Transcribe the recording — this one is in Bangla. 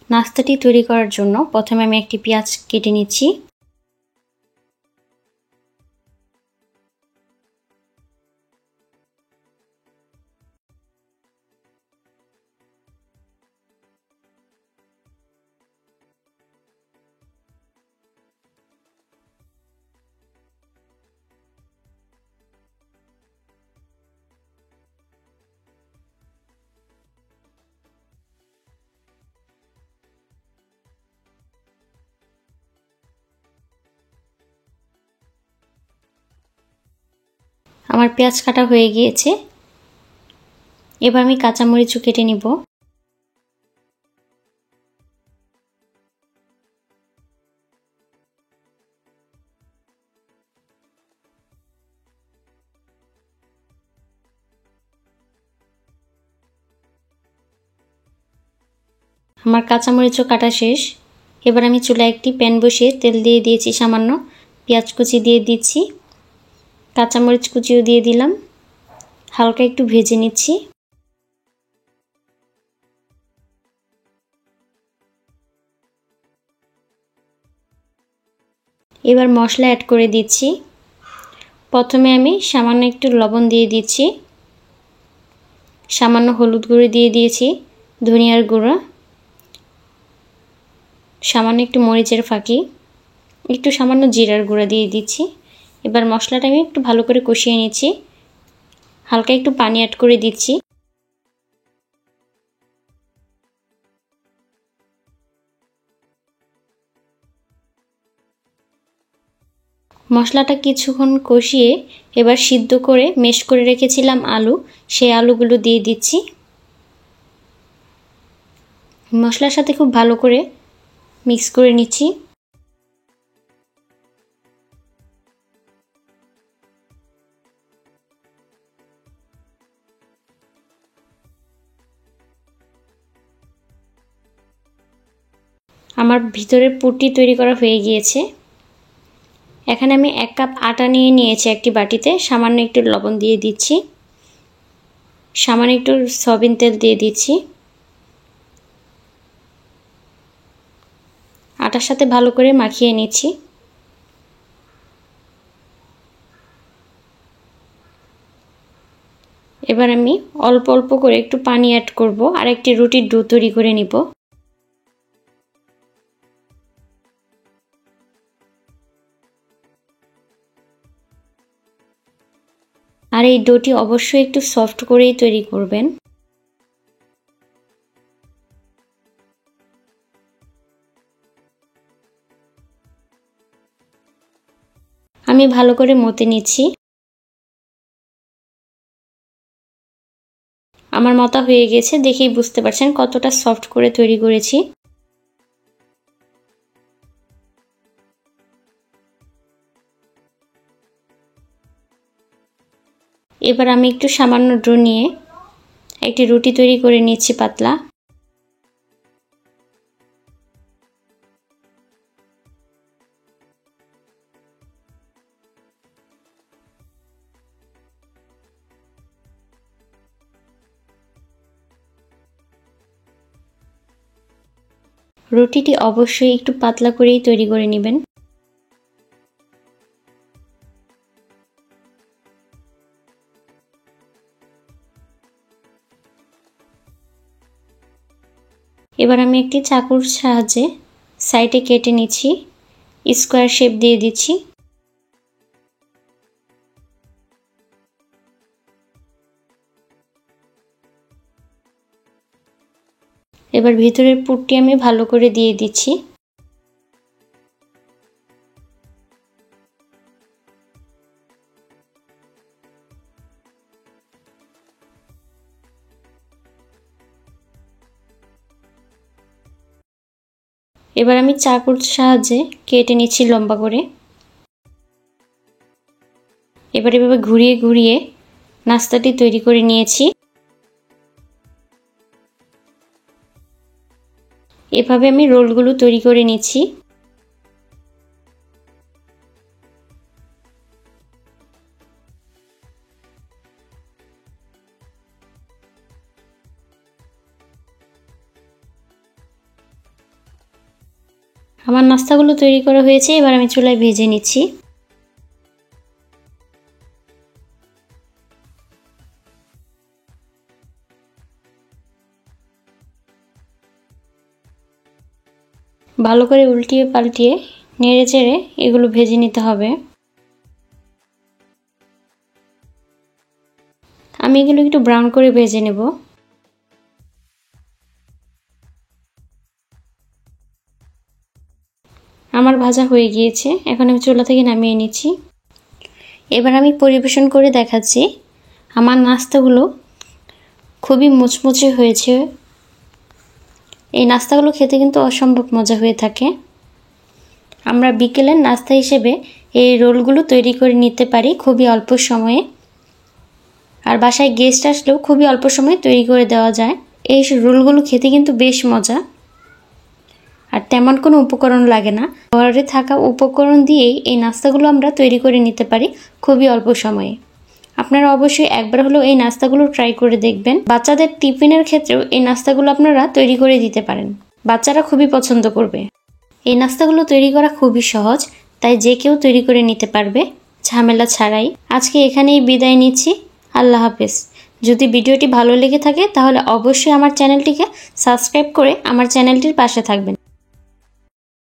নাস্তাটি তৈরি করার জন্য প্রথমে আমি একটি পেঁয়াজ কেটে নিচ্ছি। আমার পেঁয়াজ কাটা হয়ে গিয়েছে। এবার আমি কাঁচামরিচও কেটে নিব। আমার কাঁচামরিচও কাটা শেষ। এবার আমি চুলায় একটি প্যান বসিয়ে তেল দিয়ে দিয়েছি, সামান্য পেঁয়াজ কুচি দিয়ে দিচ্ছি, কাঁচামরিচ কুচিও দিয়ে দিলাম, হালকা একটু ভেজে নিচ্ছি। এবার মশলা অ্যাড করে দিচ্ছি। প্রথমে আমি সামান্য একটু লবণ দিয়ে দিচ্ছি, সামান্য হলুদ গুঁড়ো দিয়ে দিয়েছি, ধনিয়ার গুঁড়ো, সামান্য একটু মরিচের ফাঁকি, একটু সামান্য জিরার গুঁড়া দিয়ে দিচ্ছি। এবার মশলাটা আমি একটু ভালো করে কষিয়ে নিচ্ছি, হালকা একটু পানি অ্যাড করে দিচ্ছি। মশলাটা কিছুক্ষণ কষিয়ে এবার সিদ্ধ করে মেশ করে রেখেছিলাম আলু, সেই আলুগুলো দিয়ে দিচ্ছি। মশলার সাথে খুব ভালো করে মিক্স করে নিচ্ছি। আমার ভিতরের পুরটি তৈরি করা হয়ে গিয়েছে। এখানে আমি 1 কাপ আটা নিয়ে নিয়েছি একটি বাটিতে, সামান্য একটু লবণ দিয়ে দিচ্ছি, সামান্য একটু সয়াবিন তেল দিয়ে দিচ্ছি। আটার সাথে ভালো করে মাখিয়ে নিচ্ছি। এবার আমি অল্প অল্প করে একটু পানি অ্যাড করব আর একটি রুটির ডো তৈরি করে নিব। আর এই ডোটি অবশ্যই একটু সফট করেই তৈরি করবেন। আমি ভালো করে মতে নিচ্ছি। আমার মতা হয়ে গেছে, দেখেই বুঝতে পারছেন কতটা সফট করে তৈরি করেছি। এবার আমি একটু সামান্য ডো নিয়ে একটি রুটি তৈরি করে নিচ্ছি পাতলা। রুটিটি অবশ্যই একটু পাতলা করেই তৈরি করে নেবেন। এবার আমি একটি চাকুর সাহায্যে সাইডে কেটে নিচ্ছি, স্কোয়ার শেপ দিয়ে দিচ্ছি। এবার ভিতরের পুরটি আমি ভালো করে দিয়ে দিচ্ছি। এবার আমি চাকুর সাহায্যে কেটে নিচ্ছি লম্বা করে। এবার এভাবে ঘুরিয়ে ঘুরিয়ে নাস্তাটি তৈরি করে নিয়েছি। এভাবে আমি রোলগুলো তৈরি করে নিচ্ছি। আমার নাস্তাগুলো তৈরি করা হয়েছে, এবার আমি চুলায় ভেজে নিচ্ছি। ভালো করে উল্টিয়ে পাল্টিয়ে নেড়ে চেড়ে এগুলো ভেজে নিতে হবে। আমি এগুলো একটু ব্রাউন করে ভেজে নেব। আমার ভাজা হয়ে গিয়েছে, এখন আমি চুলা থেকে নামিয়ে নিচ্ছি। এবার আমি পরিবেশন করে দেখাচ্ছি। আমার নাস্তাগুলো খুবই মুচমুচে হয়েছে। এই নাস্তাগুলো খেতে কিন্তু অসম্ভব মজা হয়ে থাকে। আমরা বিকেলের নাস্তা হিসেবে এই রোলগুলো তৈরি করে নিতে পারি খুবই অল্প সময়ে। আর বাসায় গেস্ট আসলেও খুবই অল্প সময়ে তৈরি করে দেওয়া যায়। এই রোলগুলো খেতে কিন্তু বেশ মজা, আর তেমন কোনো উপকরণ লাগে না। ঘরে থাকা উপকরণ দিয়েই এই নাস্তাগুলো আমরা তৈরি করে নিতে পারি খুবই অল্প সময়ে। আপনারা অবশ্যই একবার হলেও এই নাস্তাগুলো ট্রাই করে দেখবেন। বাচ্চাদের টিফিনের ক্ষেত্রেও এই নাস্তাগুলো আপনারা তৈরি করে দিতে পারেন, বাচ্চারা খুবই পছন্দ করবে। এই নাস্তাগুলো তৈরি করা খুবই সহজ, তাই যে কেউ তৈরি করে নিতে পারবে ঝামেলা ছাড়াই। আজকে এখানেই বিদায় নিচ্ছি। আল্লাহ হাফেজ। যদি ভিডিওটি ভালো লেগে থাকে তাহলে অবশ্যই আমার চ্যানেলটিকে সাবস্ক্রাইব করে আমার চ্যানেলটির পাশে থাকবেন।